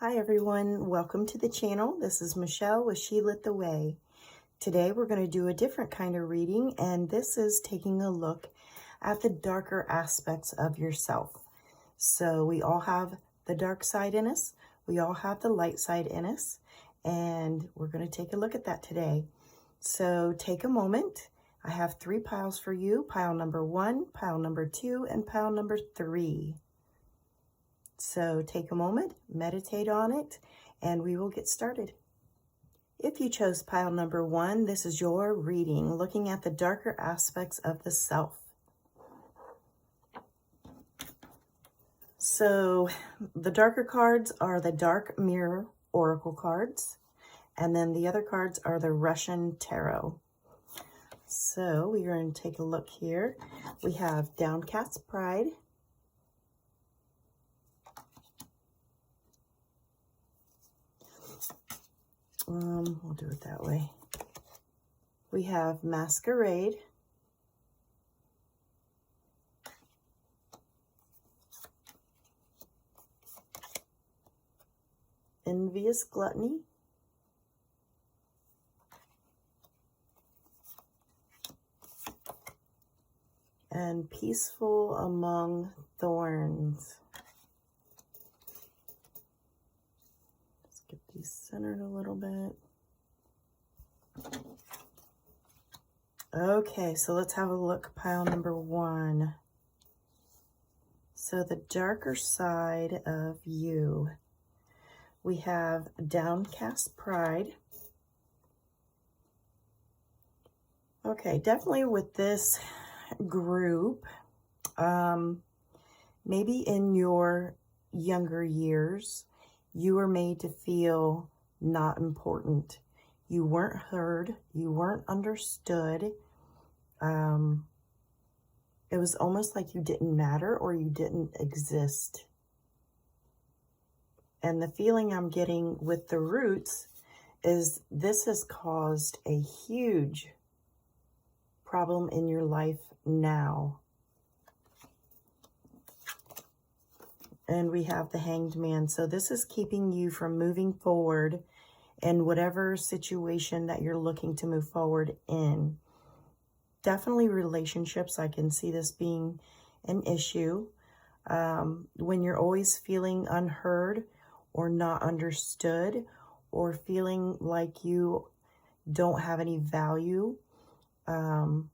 Hi everyone, welcome to the channel. This is Michelle with She Lit the Way. Today we're going to do a different kind of reading, and this is taking a look at the darker aspects of yourself. So we all have the dark side in us, we all have the light side in us, and we're going to take a look at that today. So take a moment. I have 3 piles for you, pile number 1, pile number 2, and pile number 3. So take a moment, meditate on it, and we will get started. If you chose pile number 1, this is your reading, looking at the darker aspects of the self. So the darker cards are the Dark Mirror Oracle cards, and then the other cards are the Russian Tarot. So we're going to take a look here. We have Downcast Pride, we'll do it that way. We have Masquerade, Envious Gluttony, and Peaceful Among Thorns. Get these centered a little bit. Okay, so let's have a look. Pile number 1. So the darker side of you. We have Downcast Pride. Okay, definitely with this group, maybe in your younger years, you were made to feel not important. You weren't heard. You weren't understood. It was almost like you didn't matter or you didn't exist. And the feeling I'm getting with the roots is this has caused a huge problem in your life now. And we have the Hanged Man. So this is keeping you from moving forward in whatever situation that you're looking to move forward in. Definitely relationships. I can see this being an issue. When you're always feeling unheard or not understood, or feeling like you don't have any value, trying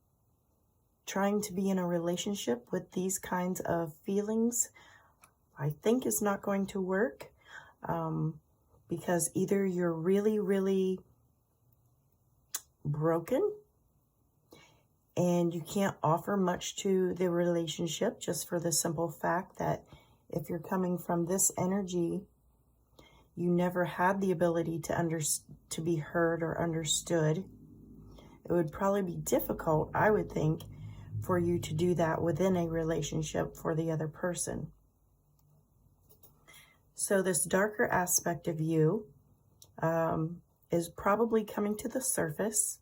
to be in a relationship with these kinds of feelings, I think is not going to work, because either you're really, really broken and you can't offer much to the relationship, just for the simple fact that if you're coming from this energy, you never had the ability to be heard or understood. It would probably be difficult, I would think, for you to do that within a relationship for the other person. So this darker aspect of you is probably coming to the surface,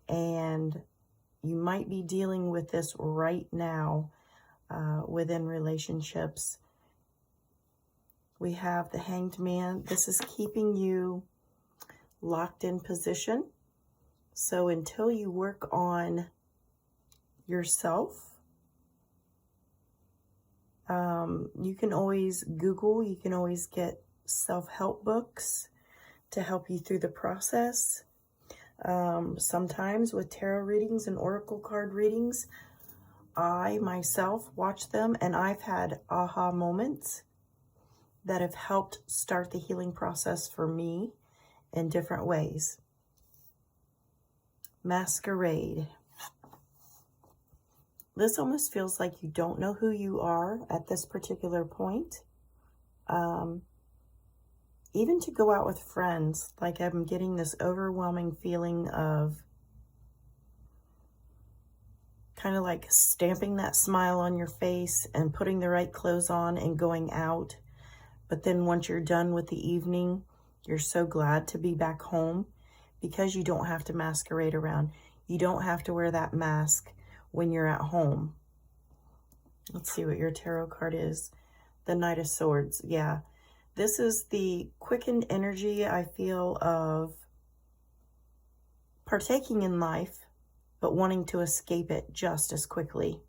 and you might be dealing with this right now within relationships. We have the Hanged Man. This is keeping you locked in position. So until you work on yourself, you can always Google, you can always get self-help books to help you through the process. Sometimes with tarot readings and oracle card readings, I myself watch them, and I've had aha moments that have helped start the healing process for me in different ways. Masquerade. This almost feels like you don't know who you are at this particular point. Even to go out with friends, like I'm getting this overwhelming feeling of kind of like stamping that smile on your face and putting the right clothes on and going out. But then once you're done with the evening, you're so glad to be back home because you don't have to masquerade around. You don't have to wear that mask when you're at home. Let's see what your tarot card is. The Knight of Swords. Yeah. This is the quickened energy I feel of partaking in life, but wanting to escape it just as quickly.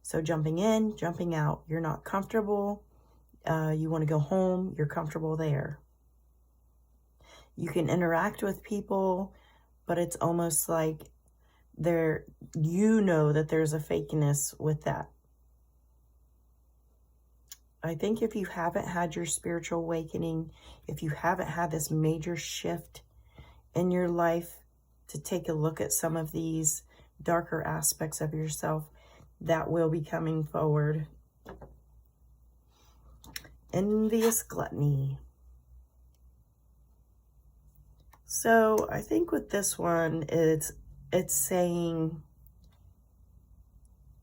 So jumping in, jumping out. You're not comfortable. You want to go home. You're comfortable there. You can interact with people, but it's almost like you know that there's a fakeness with that. I think if you haven't had your spiritual awakening, if you haven't had this major shift in your life to take a look at some of these darker aspects of yourself, that will be coming forward. Envious gluttony. So I think with this one, it's saying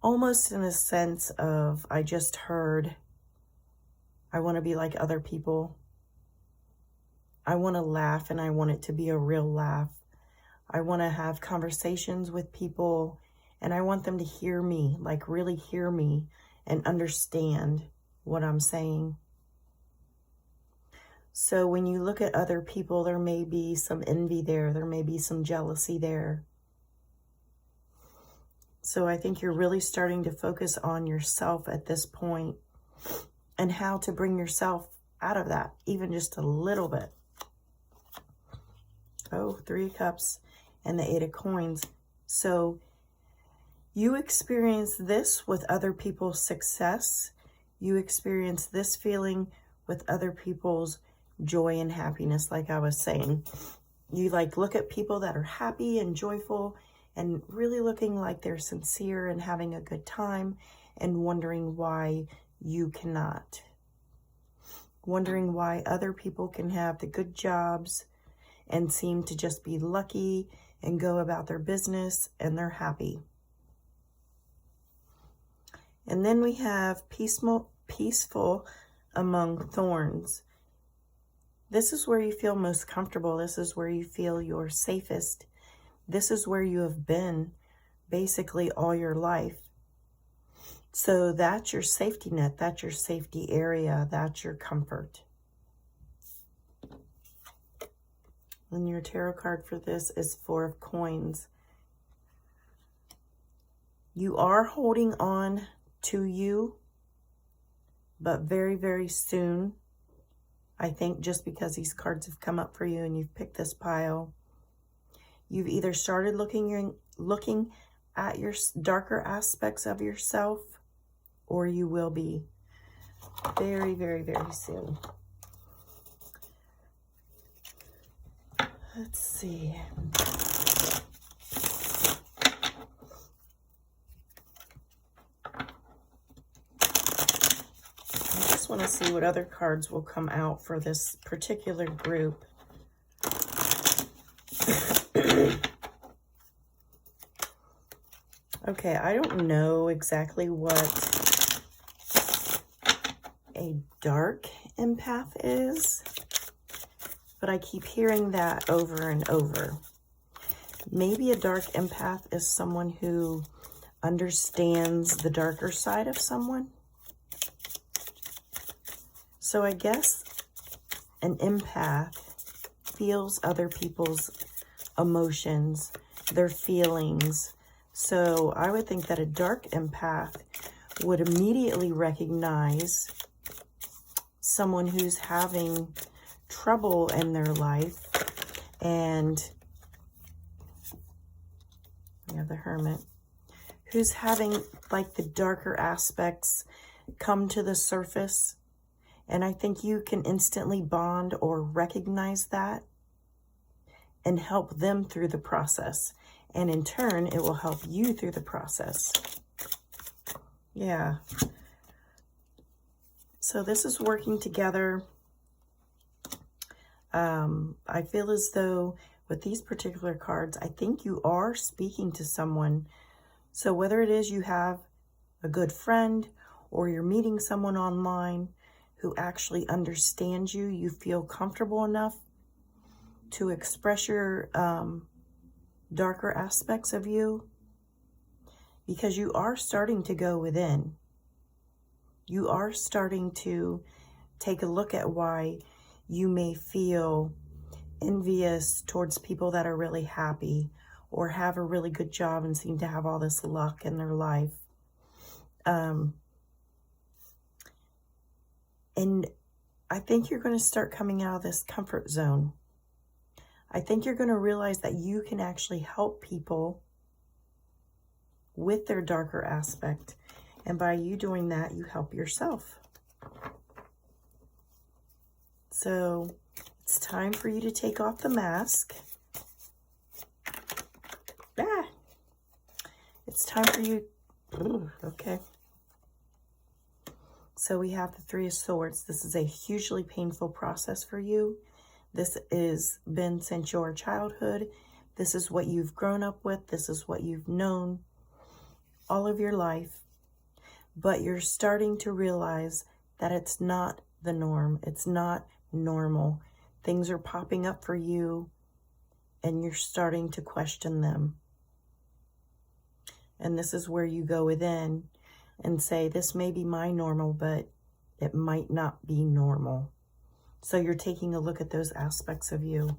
almost in a sense of, I just heard, I want to be like other people. I want to laugh, and I want it to be a real laugh. I want to have conversations with people, and I want them to hear me, like really hear me and understand what I'm saying. So when you look at other people, there may be some envy there. There may be some jealousy there. So I think you're really starting to focus on yourself at this point and how to bring yourself out of that, even just a little bit. Oh, 3 of Cups and the 8 of Coins. So you experience this with other people's success. You experience this feeling with other people's joy and happiness, like I was saying. You like look at people that are happy and joyful and really looking like they're sincere and having a good time, and wondering why you cannot. Wondering why other people can have the good jobs and seem to just be lucky and go about their business and they're happy. And then we have peaceful among thorns. This is where you feel most comfortable. This is where you feel you're safest. This is where you have been basically all your life. So that's your safety net. That's your safety area. That's your comfort. And your tarot card for this is 4 of Coins. You are holding on to you, but very, very soon, I think just because these cards have come up for you and you've picked this pile, you've either started looking at your darker aspects of yourself, or you will be very, very, very soon. Let's see. I just want to see what other cards will come out for this particular group. Okay, I don't know exactly what a dark empath is, but I keep hearing that over and over. Maybe a dark empath is someone who understands the darker side of someone. So I guess an empath feels other people's emotions, their feelings. So I would think that a dark empath would immediately recognize someone who's having trouble in their life, and the Hermit, who's having like the darker aspects come to the surface. And I think you can instantly bond or recognize that and help them through the process. And in turn, it will help you through the process. Yeah. So this is working together. I feel as though with these particular cards, I think you are speaking to someone. So whether it is you have a good friend or you're meeting someone online who actually understands you, you feel comfortable enough to express your darker aspects of you, because you are starting to go within. You are starting to take a look at why you may feel envious towards people that are really happy or have a really good job and seem to have all this luck in their life. And I think you're going to start coming out of this comfort zone. I think you're going to realize that you can actually help people with their darker aspect. And by you doing that, you help yourself. So it's time for you to take off the mask. It's time for you. Ooh, okay. So we have the Three of Swords. This is a hugely painful process for you. This has been since your childhood. This is what you've grown up with. This is what you've known all of your life. But you're starting to realize that it's not the norm. It's not normal. Things are popping up for you, and you're starting to question them. And this is where you go within and say, this may be my normal, but it might not be normal. So you're taking a look at those aspects of you.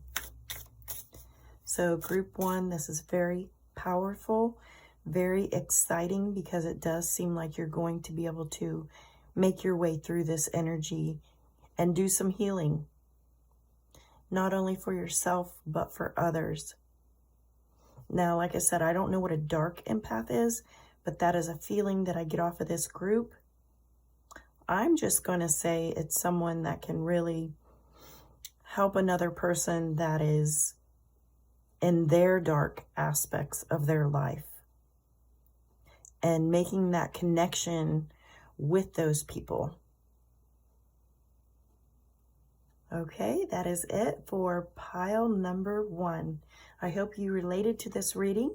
So group 1, this is very powerful, very exciting, because it does seem like you're going to be able to make your way through this energy and do some healing. Not only for yourself, but for others. Now, like I said, I don't know what a dark empath is, but that is a feeling that I get off of this group. I'm just going to say it's someone that can really help another person that is in their dark aspects of their life and making that connection with those people. Okay, that is it for pile number 1. I hope you related to this reading,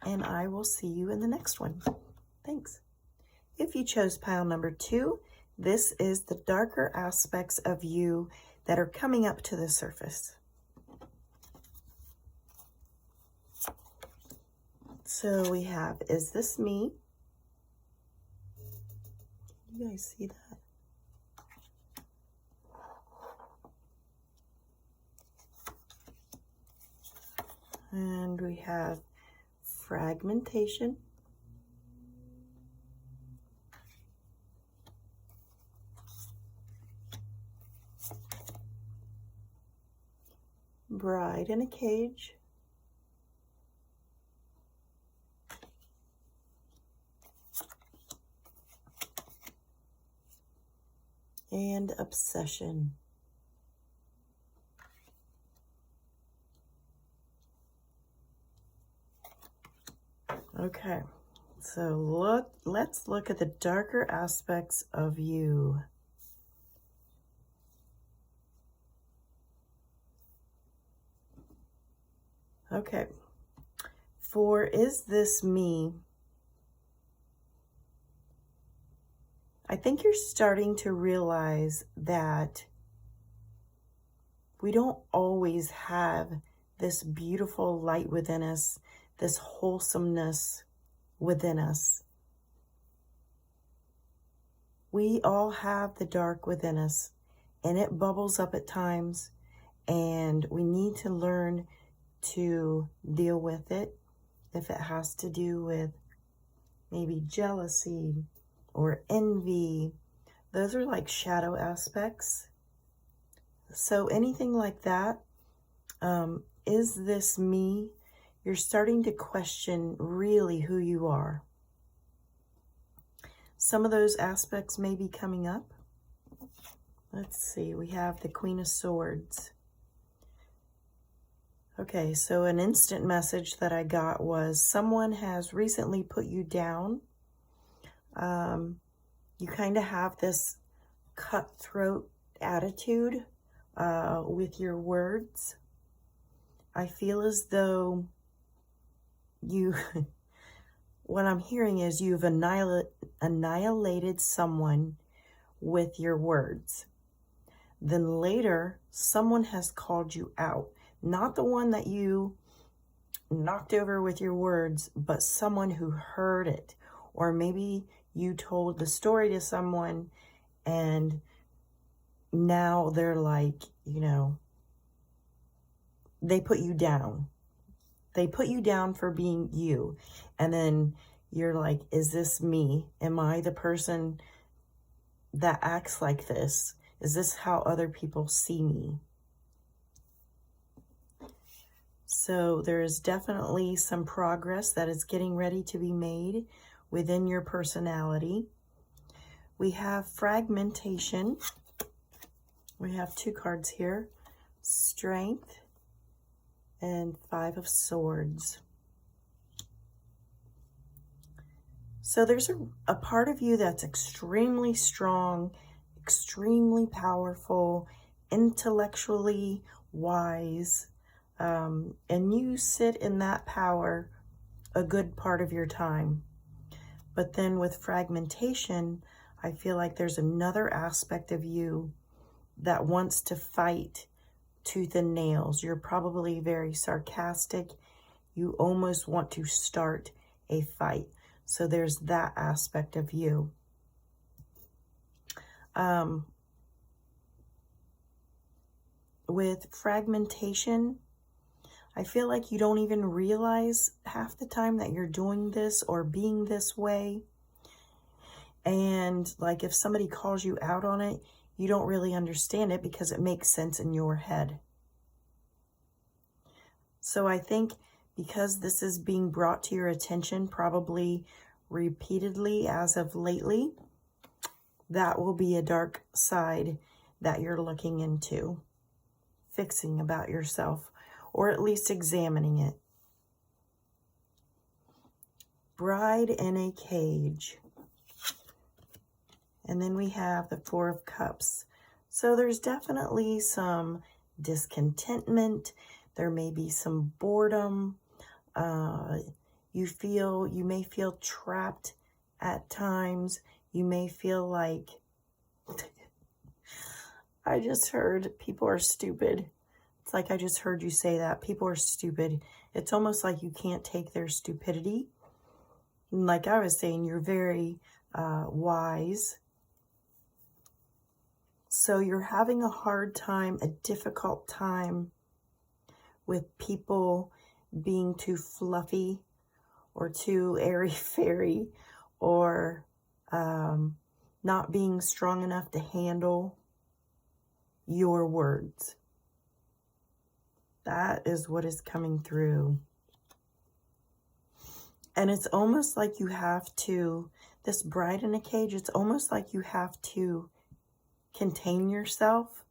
and I will see you in the next one. Thanks. If you chose pile number 2, this is the darker aspects of you that are coming up to the surface. So we have, is this me? You guys see that? And we have fragmentation. Bride in a cage. And obsession. Okay, so let's look at the darker aspects of you. Okay, for is this me? I think you're starting to realize that we don't always have this beautiful light within us, this wholesomeness within us. We all have the dark within us, and it bubbles up at times, and we need to learn to deal with it. If it has to do with maybe jealousy or envy, those are like shadow aspects. So anything like that, is this me? You're starting to question really who you are. Some of those aspects may be coming up. Let's see, we have the Queen of Swords. Okay, so an instant message that I got was someone has recently put you down. You kind of have this cutthroat attitude with your words. I feel as though you, what I'm hearing is you've annihilated someone with your words. Then later, someone has called you out. Not the one that you knocked over with your words, but someone who heard it. Or maybe you told the story to someone and now they're like, you know, they put you down. They put you down for being you. And then you're like, is this me? Am I the person that acts like this? Is this how other people see me? So there is definitely some progress that is getting ready to be made within your personality. We have fragmentation. We have 2 cards here, Strength and 5 of Swords. So there's a part of you that's extremely strong, extremely powerful, intellectually wise, and you sit in that power a good part of your time. But then with fragmentation, I feel like there's another aspect of you that wants to fight tooth and nails. You're probably very sarcastic. You almost want to start a fight. So there's that aspect of you. With fragmentation, I feel like you don't even realize half the time that you're doing this or being this way. And like if somebody calls you out on it, you don't really understand it because it makes sense in your head. So I think because this is being brought to your attention probably repeatedly as of lately, that will be a dark side that you're looking into, fixing about yourself, or at least examining it. Bride in a Cage. And then we have the 4 of Cups. So there's definitely some discontentment. There may be some boredom. You may feel trapped at times. You may feel like, I just heard people are stupid. It's like I just heard you say that. People are stupid. It's almost like you can't take their stupidity. Like I was saying, you're very wise. So you're having a hard time, a difficult time with people being too fluffy or too airy-fairy or not being strong enough to handle your words. That is what is coming through. And it's almost like you have to, this bride in a cage, it's almost like you have to contain yourself,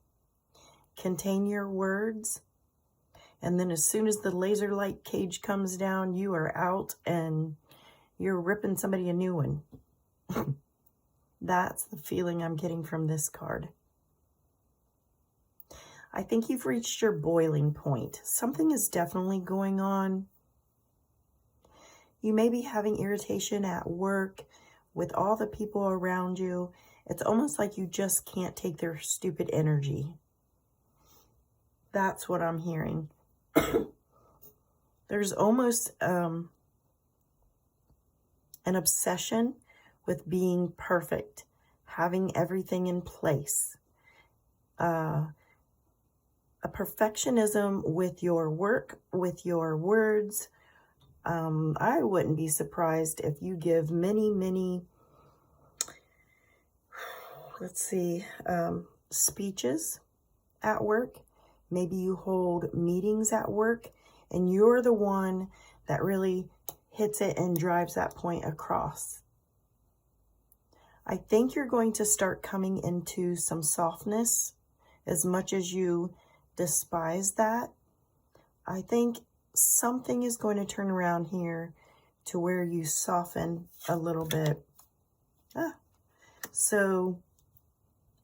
contain your words. And then as soon as the laser light cage comes down, you are out and you're ripping somebody a new one. That's the feeling I'm getting from this card. I think you've reached your boiling point. Something is definitely going on. You may be having irritation at work with all the people around you. It's almost like you just can't take their stupid energy. That's what I'm hearing. There's almost an obsession with being perfect, having everything in place. A perfectionism with your work, with your words. I wouldn't be surprised if you give many, speeches at work. Maybe you hold meetings at work and you're the one that really hits it and drives that point across. I think you're going to start coming into some softness as much as you despise that. I think something is going to turn around here to where you soften a little bit. So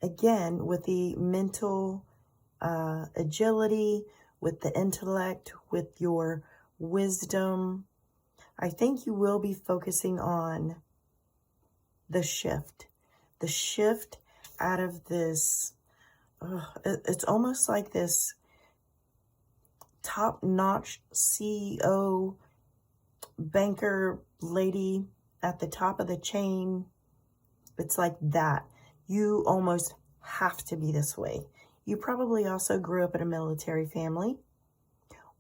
again, with the mental agility, with the intellect, with your wisdom, I think you will be focusing on the shift out of this. It's almost like this top-notch CEO, banker lady at the top of the chain. It's like that. You almost have to be this way. You probably also grew up in a military family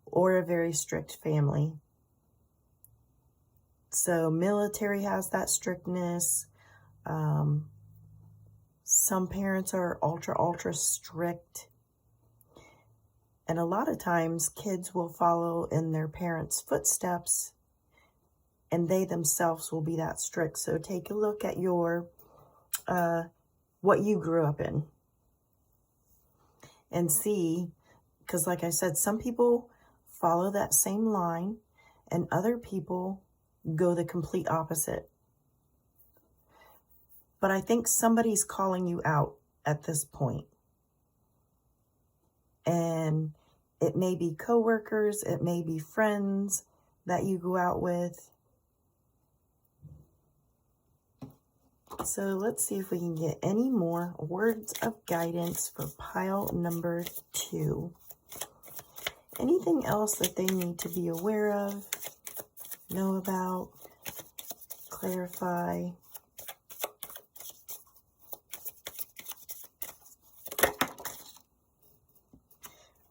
or a very strict family. So military has that strictness. Some parents are ultra strict. And a lot of times kids will follow in their parents' footsteps and they themselves will be that strict. So take a look at your, what you grew up in and see, because like I said, some people follow that same line and other people go the complete opposite. But I think somebody's calling you out at this point. And it may be coworkers, it may be friends that you go out with. So let's see if we can get any more words of guidance for pile number 2. Anything else that they need to be aware of, know about, clarify?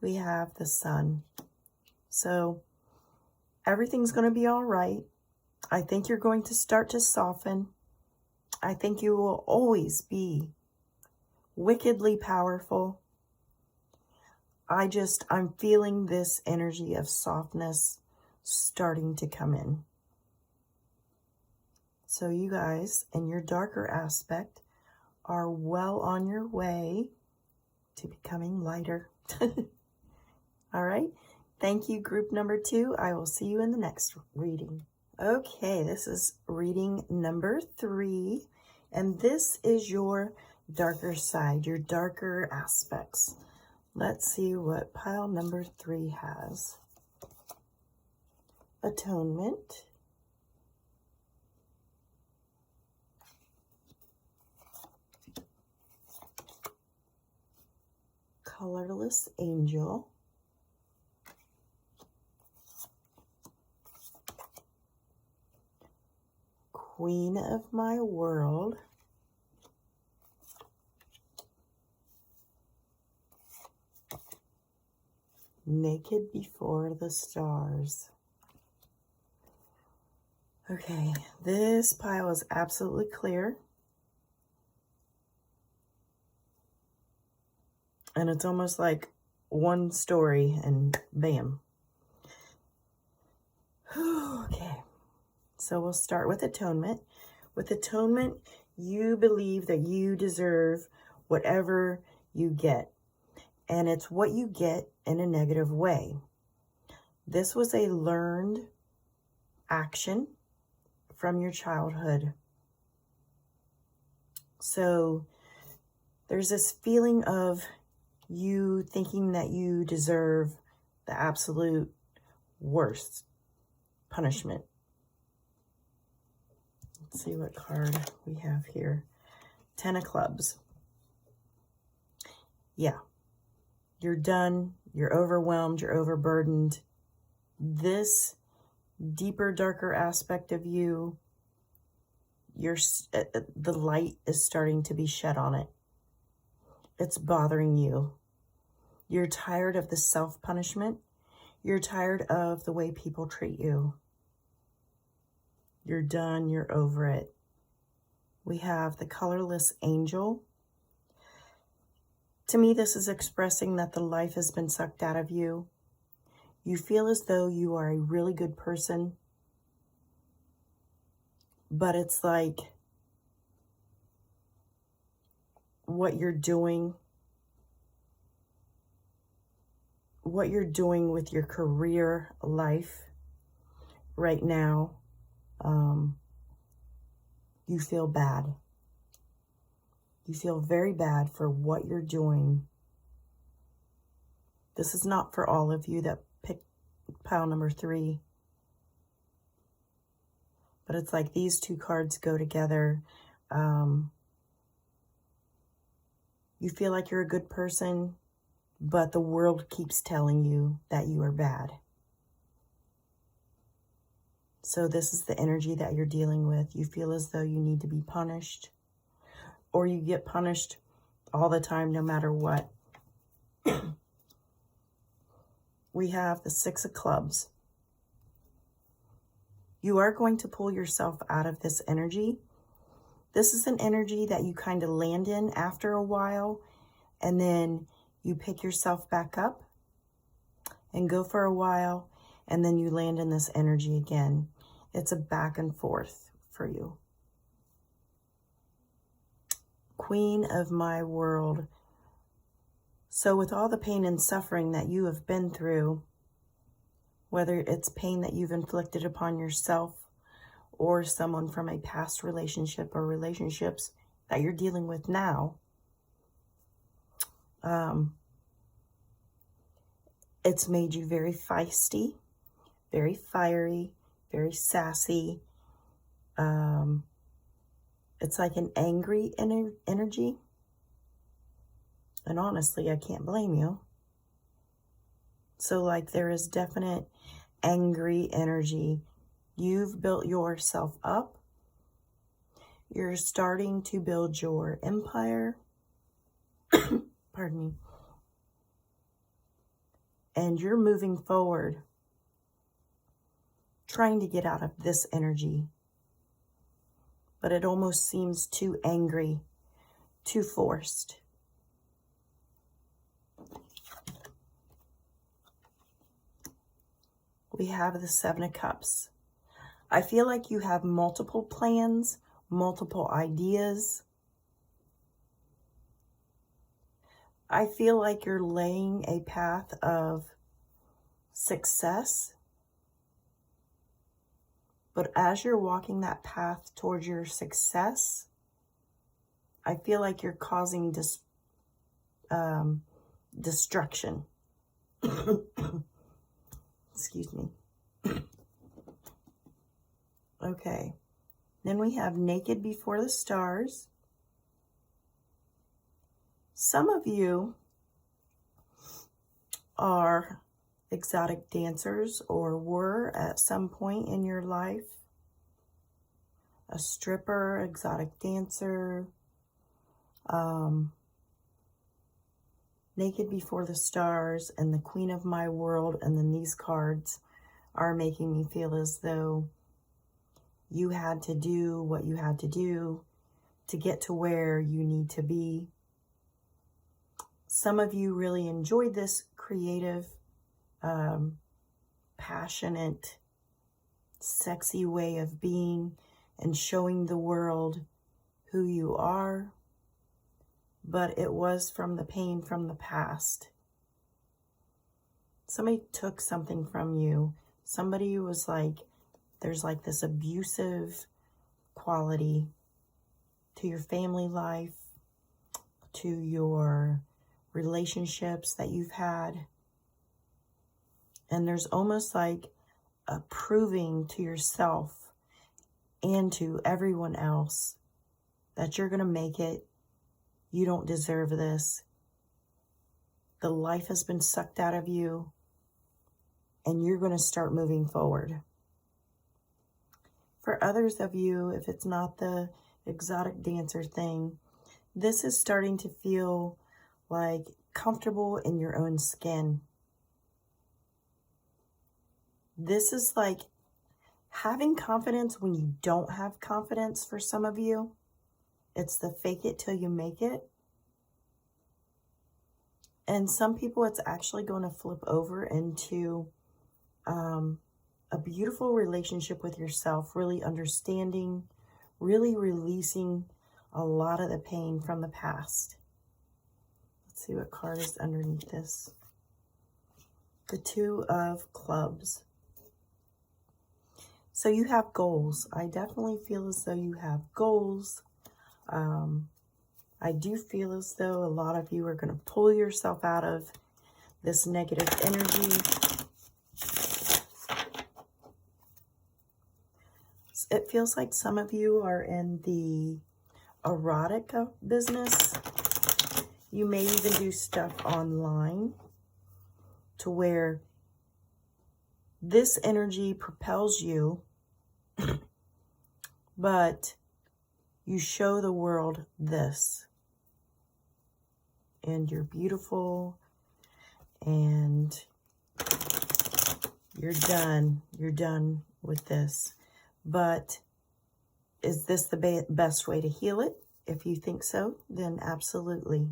We have the Sun. So everything's going to be all right. I think you're going to start to soften. I think you will always be wickedly powerful. I'm feeling this energy of softness starting to come in. So you guys, in your darker aspect, are well on your way to becoming lighter. All right. Thank you, group number 2. I will see you in the next reading. Okay, this is reading number 3, and this is your darker side, your darker aspects. Let's see what pile number 3 has. Atonement. Colorless Angel. Queen of my world. Naked before the stars. Okay, this pile is absolutely clear. And it's almost like one story and bam. Okay, so we'll start with Atonement. With Atonement, you believe that you deserve whatever you get. And it's what you get in a negative way. This was a learned action from your childhood. So there's this feeling of you thinking that you deserve the absolute worst punishment. Let's see what card we have here. 10 of Clubs. Yeah. You're done. You're overwhelmed. You're overburdened. This deeper, darker aspect of you, the light is starting to be shed on it. It's bothering you. You're tired of the self-punishment. You're tired of the way people treat you. You're done. You're over it. We have the Colorless Angel. To me, this is expressing that the life has been sucked out of you. You feel as though you are a really good person, but it's like what you're doing with your career life right now, you feel bad. You feel very bad for what you're doing. This is not for all of you that picked pile number 3. But it's like these two cards go together. You feel like you're a good person, but the world keeps telling you that you are bad. So this is the energy that you're dealing with. You feel as though you need to be punished, or you get punished all the time, no matter what. We have the Six of Clubs. You are going to pull yourself out of this energy. This is an energy that you kind of land in after a while, and then you pick yourself back up and go for a while, and then you land in this energy again. It's a back and forth for you. Queen of my world. So with all the pain and suffering that you have been through, whether it's pain that you've inflicted upon yourself or someone from a past relationship or relationships that you're dealing with now, it's made you very feisty, very fiery, very sassy. It's like an angry energy. And honestly, I can't blame you. So like there is definite angry energy. You've built yourself up. You're starting to build your empire. Pardon me. And you're moving forward, trying to get out of this energy. But it almost seems too angry, too forced. We have the Seven of Cups. I feel like you have multiple plans, multiple ideas. I feel like you're laying a path of success. But as you're walking that path towards your success, I feel like you're causing destruction. Excuse me. Okay. Then we have Naked Before the Stars. Some of you are exotic dancers or were at some point in your life. A stripper, exotic dancer. Naked Before the Stars and the Queen of My World, and then these cards are making me feel as though you had to do what you had to do to get to where you need to be. Some of you really enjoyed this creative, passionate, sexy way of being and showing the world who you are. But it was from the pain from the past. Somebody took something from you. Somebody was like, there's like this abusive quality to your family life, to your relationships that you've had. And there's almost like a proving to yourself and to everyone else that you're going to make it. You don't deserve this. The life has been sucked out of you, and you're going to start moving forward. For others of you, if it's not the exotic dancer thing, this is starting to feel like comfortable in your own skin. This is like having confidence when you don't have confidence for some of you. It's the fake it till you make it. And some people, it's actually going to flip over into a beautiful relationship with yourself, really understanding, really releasing a lot of the pain from the past. Let's see what card is underneath this. The Two of Clubs. So you have goals. I definitely feel as though you have goals. I do feel as though a lot of you are going to pull yourself out of this negative energy. It feels like some of you are in the erotica business. You may even do stuff online to where this energy propels you, but you show the world this. and you're beautiful, and you're done. You're done with this. But is this the best way to heal it? If you think so, then absolutely.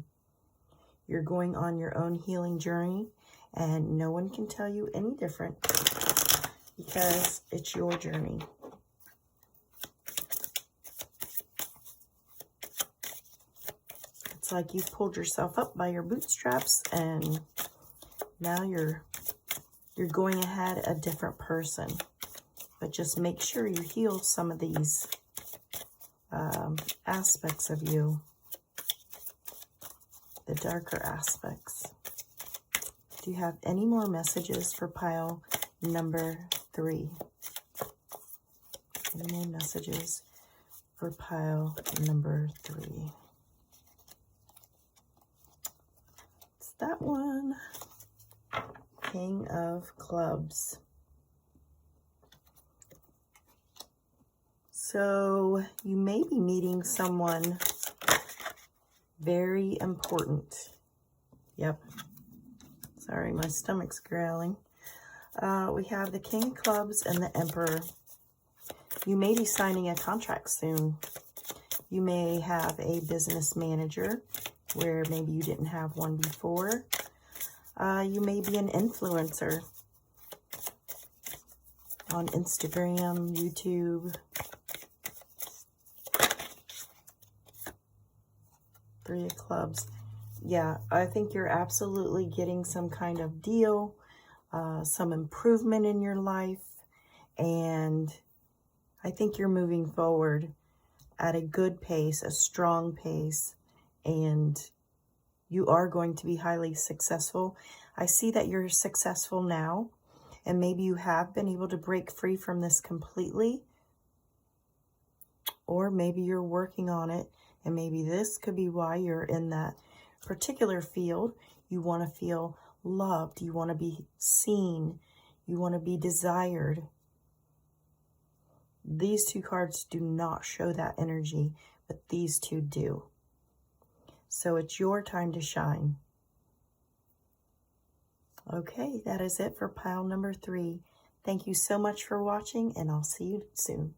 You're going on your own healing journey, and no one can tell you any different because it's your journey. It's like you've pulled yourself up by your bootstraps, and now you're going ahead a different person. But just make sure you heal some of these aspects of you, the darker aspects. Do you have any more messages for pile number 3? Any more messages for pile number 3? It's that one. King of Clubs. So you may be meeting someone very important. Yep. Sorry, my stomach's growling. We have the King of Clubs and the Emperor. You may be signing a contract soon. You may have a business manager where maybe you didn't have one before. You may be an influencer on Instagram, YouTube. 3 of Clubs. Yeah, I think you're absolutely getting some kind of deal, some improvement in your life, and I think you're moving forward at a good pace, a strong pace, and you are going to be highly successful. I see that you're successful now, and maybe you have been able to break free from this completely, or maybe you're working on it, and maybe this could be why you're in that particular field. You want to feel loved. You want to be seen. You want to be desired. These 2 cards do not show that energy, but these 2 do. So it's your time to shine. Okay, that is it for pile number 3. Thank you so much for watching, and I'll see you soon.